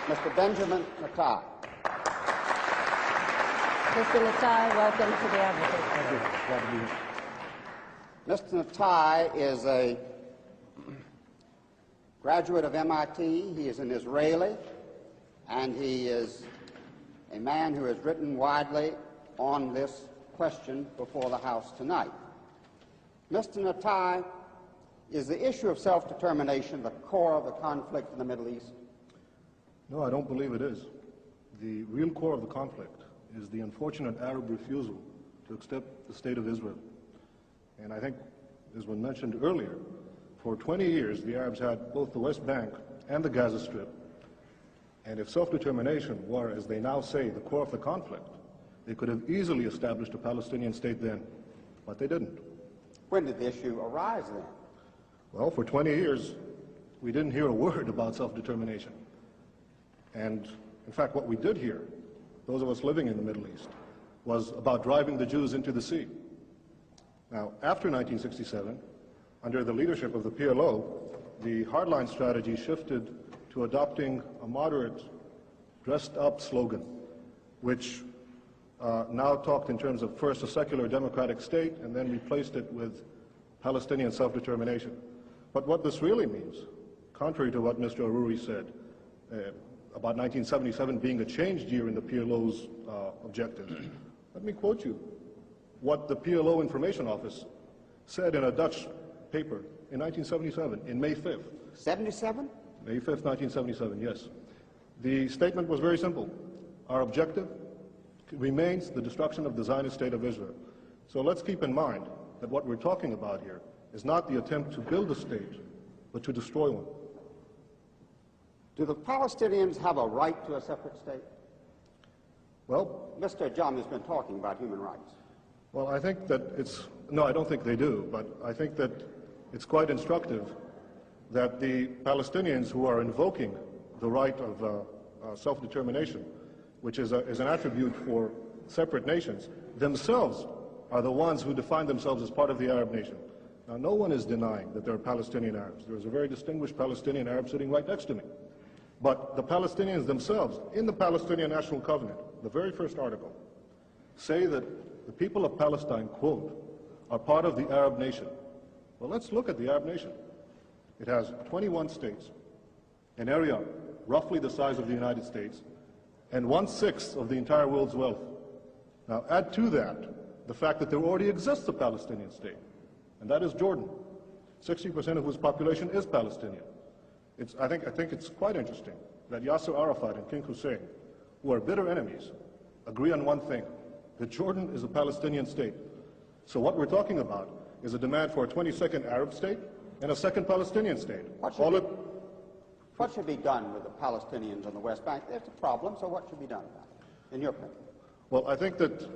Mr. Benjamin Natai. Mr. Natai, welcome to the Advocate. Mr. Natai is a graduate of MIT. He is an Israeli, and he is a man who has written widely on this question before the House tonight. Mr. Natai, is the issue of self-determination the core of the conflict in the Middle East? No, I don't believe it is. The real core of the conflict is the unfortunate Arab refusal to accept the state of Israel. And I think, as was mentioned earlier, for 20 years the Arabs had both the West Bank and the Gaza Strip. And if self-determination were, as they now say, the core of the conflict, they could have easily established a Palestinian state then, but they didn't. When did the issue arise then? Well, for 20 years, we didn't hear a word about self-determination. And in fact, what we did hear, those of us living in the Middle East, was about driving the Jews into the sea. Now, after 1967, under the leadership of the PLO, the hardline strategy shifted to adopting a moderate, dressed-up slogan, which now talked in terms of first a secular democratic state and then replaced it with Palestinian self-determination. But what this really means, contrary to what Mr. Aruri said, about 1977 being a changed year in the PLO's objectives, let me quote you what the PLO Information Office said in a Dutch paper in 1977, in May 5th. 77? May 5th, 1977, yes. The statement was very simple. Our objective remains the destruction of the Zionist state of Israel. So let's keep in mind that what we're talking about here is not the attempt to build a state, but to destroy one. Do the Palestinians have a right to a separate state? Well, Mr. John has been talking about human rights. well, I think that no, I don't think they do, but I think that it's quite instructive that the Palestinians who are invoking the right of self-determination, which is an attribute for separate nations, themselves are the ones who define themselves as part of the Arab nation. Now, no one is denying that there are Palestinian Arabs. There is a very distinguished Palestinian Arab sitting right next to me. But the Palestinians themselves, in the Palestinian National Covenant, the very first article, say that the people of Palestine, quote, are part of the Arab nation. Well, let's look at the Arab nation. It has 21 states, an area roughly the size of the United States, and 1/6 of the entire world's wealth. Now, add to that the fact that there already exists a Palestinian state, and that is Jordan, 60% of whose population is Palestinian. I think it's quite interesting that Yasser Arafat and King Hussein, who are bitter enemies, agree on one thing, that Jordan is a Palestinian state. So what we're talking about is a demand for a 22nd Arab state and a second Palestinian state. What should be done with the Palestinians on the West Bank? There's a problem, so what should be done about it, in your opinion? Well, I think that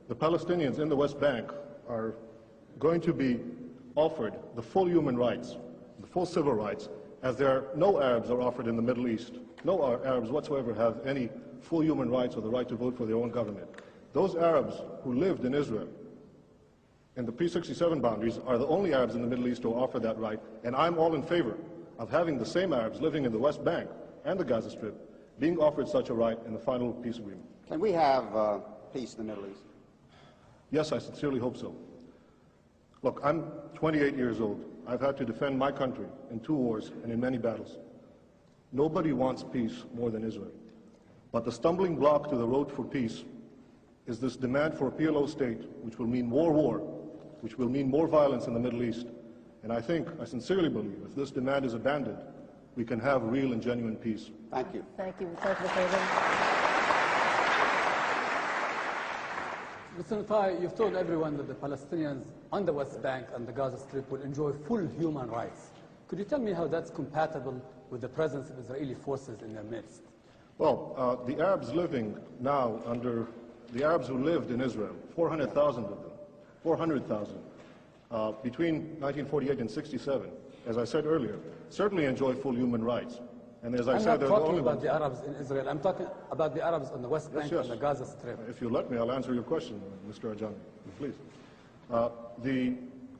the Palestinians in the West Bank are going to be offered the full human rights, the full civil rights, as no Arabs are offered in the Middle East. No Arabs whatsoever have any full human rights or the right to vote for their own government. Those Arabs who lived in Israel in the pre-67 boundaries are the only Arabs in the Middle East who offer that right, and I'm all in favor of having the same Arabs living in the West Bank and the Gaza Strip being offered such a right in the final peace agreement. Can we have peace in the Middle East? Yes, I sincerely hope so. Look, I'm 28 years old. I've had to defend my country in 2 wars and in many battles. Nobody wants peace more than Israel. But the stumbling block to the road for peace is this demand for a PLO state, which will mean more war, which will mean more violence in the Middle East. And I sincerely believe, if this demand is abandoned, we can have real and genuine peace. Thank you. Thank you, Mr. President. Mr. Natai, you've told everyone that the Palestinians on the West Bank and the Gaza Strip will enjoy full human rights. Could you tell me how that's compatible with the presence of Israeli forces in their midst? Well, the Arabs living now under the Arabs who lived in Israel, 400,000 of them, 400,000, between 1948 and 67, as I said earlier, certainly enjoy full human rights. And as I said, I'm not talking about the Arabs in Israel. I'm talking about the Arabs on the West Bank and the Gaza Strip. If you let me, I'll answer your question, Mr. Ajani, please. The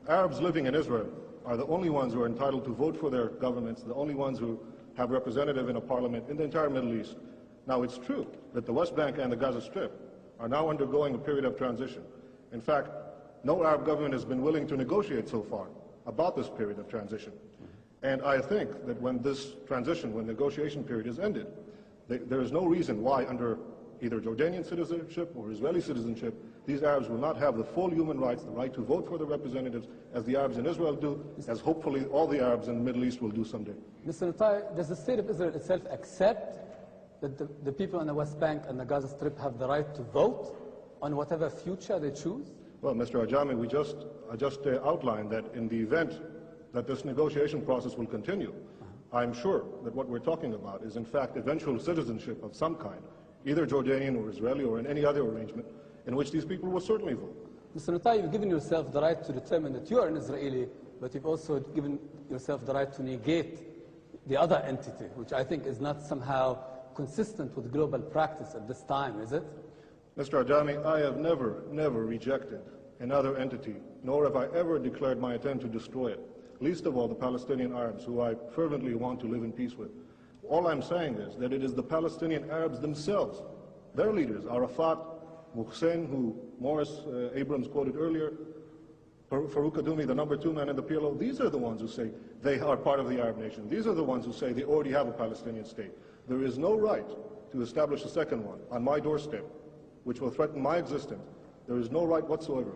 Arabs living in Israel are the only ones who are entitled to vote for their governments, the only ones who have representative in a parliament in the entire Middle East. Now, it's true that the West Bank and the Gaza Strip are now undergoing a period of transition. In fact, no Arab government has been willing to negotiate so far about this period of transition. And I think that when this transition, when the negotiation period is ended, there is no reason why under either Jordanian citizenship or Israeli citizenship, these Arabs will not have the full human rights, the right to vote for their representatives, as the Arabs in Israel do, as hopefully all the Arabs in the Middle East will do someday. Mr. Natai, does the state of Israel itself accept that the people on the West Bank and the Gaza Strip have the right to vote on whatever future they choose? Well, Mr. Ajami, I just outlined that in the event that this negotiation process will continue, I'm sure that what we're talking about is in fact eventual citizenship of some kind, either Jordanian or Israeli or in any other arrangement in which these people will certainly vote. Mr. Natai, you've given yourself the right to determine that you are an Israeli, but you've also given yourself the right to negate the other entity, which I think is not somehow consistent with global practice at this time, is it? Mr. Ajami, I have never rejected another entity, nor have I ever declared my intent to destroy it, least of all the Palestinian Arabs, who I fervently want to live in peace with. All I'm saying is that it is the Palestinian Arabs themselves, their leaders, Arafat, Muhsin, who Morris Abrams quoted earlier, Farouk Kadumi, the number 2 man in the PLO, these are the ones who say they are part of the Arab nation. These are the ones who say they already have a Palestinian state. There is no right to establish a second one on my doorstep, which will threaten my existence. There is no right whatsoever.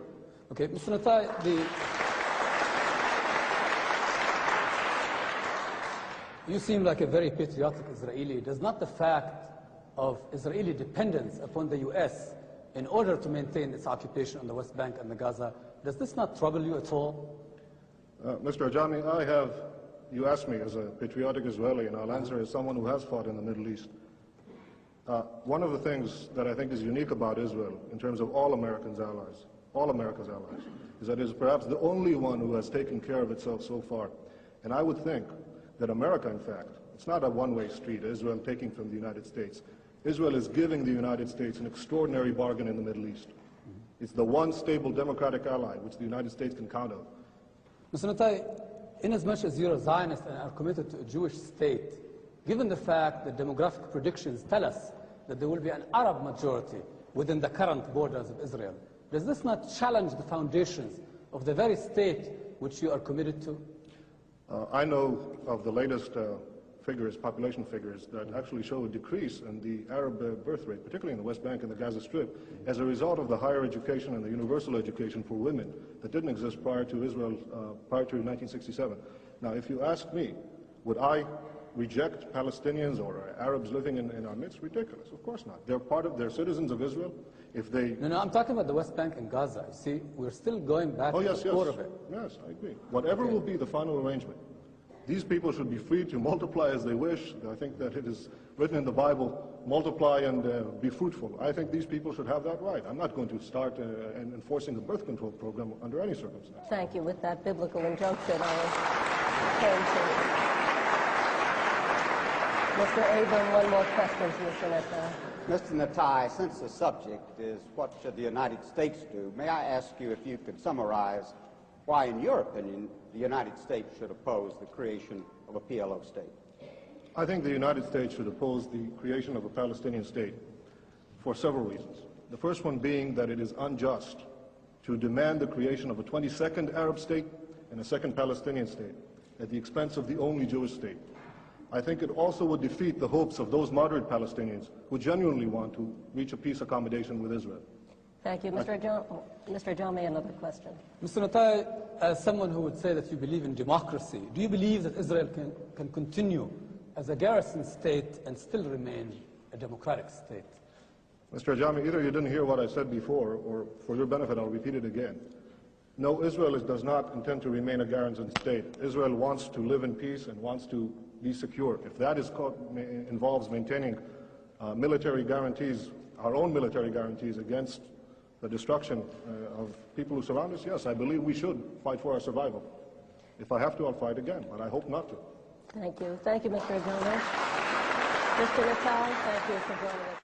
Okay, Mr. Natai, you seem like a very patriotic Israeli. Does not the fact of Israeli dependence upon the U.S. in order to maintain its occupation on the West Bank and the Gaza, does this not trouble you at all? Mr. Ajami, you asked me as a patriotic Israeli, and I'll answer as someone who has fought in the Middle East. One of the things that I think is unique about Israel, in terms of all America's allies, is that it is perhaps the only one who has taken care of itself so far. And I would think that America, in fact, it's not a one-way street, Israel taking from the United States. Israel is giving the United States an extraordinary bargain in the Middle East. It's the one stable democratic ally which the United States can count on. Mr. Natai, inasmuch as you're a Zionist and are committed to a Jewish state, given the fact that demographic predictions tell us that there will be an Arab majority within the current borders of Israel, does this not challenge the foundations of the very state which you are committed to? I know of the latest population figures, that actually show a decrease in the Arab birth rate, particularly in the West Bank and the Gaza Strip, as a result of the higher education and the universal education for women that didn't exist prior to Israel, prior to 1967. Now, if you ask me, would I reject Palestinians or Arabs living in our midst? Ridiculous. Of course not. They're citizens of Israel. If they... No, I'm talking about the West Bank and Gaza. You see, we're still going back to the core of it. Yes, I agree. Whatever will be the final arrangement, these people should be free to multiply as they wish. I think that it is written in the Bible, multiply and be fruitful. I think these people should have that right. I'm not going to start enforcing a birth control program under any circumstance. Thank you. With that biblical injunction, I will turn to Mr. Abram. One more question to Mr. Natai. Mr. Natai, since the subject is what should the United States do, may I ask you if you could summarize why, in your opinion, the United States should oppose the creation of a PLO state? I think the United States should oppose the creation of a Palestinian state for several reasons. The first one being that it is unjust to demand the creation of a 22nd Arab state and a second Palestinian state at the expense of the only Jewish state. I think it also would defeat the hopes of those moderate Palestinians who genuinely want to reach a peace accommodation with Israel. Thank you. Mr. Ajami, another question. Mr. Natai, as someone who would say that you believe in democracy, do you believe that Israel can continue as a garrison state and still remain a democratic state? Mr. Ajami, either you didn't hear what I said before, or for your benefit, I'll repeat it again. No, Israel does not intend to remain a garrison state. Israel wants to live in peace and wants to be secure. If that involves maintaining military guarantees, our own military guarantees against the destruction of people who surround us, yes, I believe we should fight for our survival. If I have to, I'll fight again, but I hope not to. Thank you. Thank you, Mr. Ajami. Mr. Natai, thank you for joining us.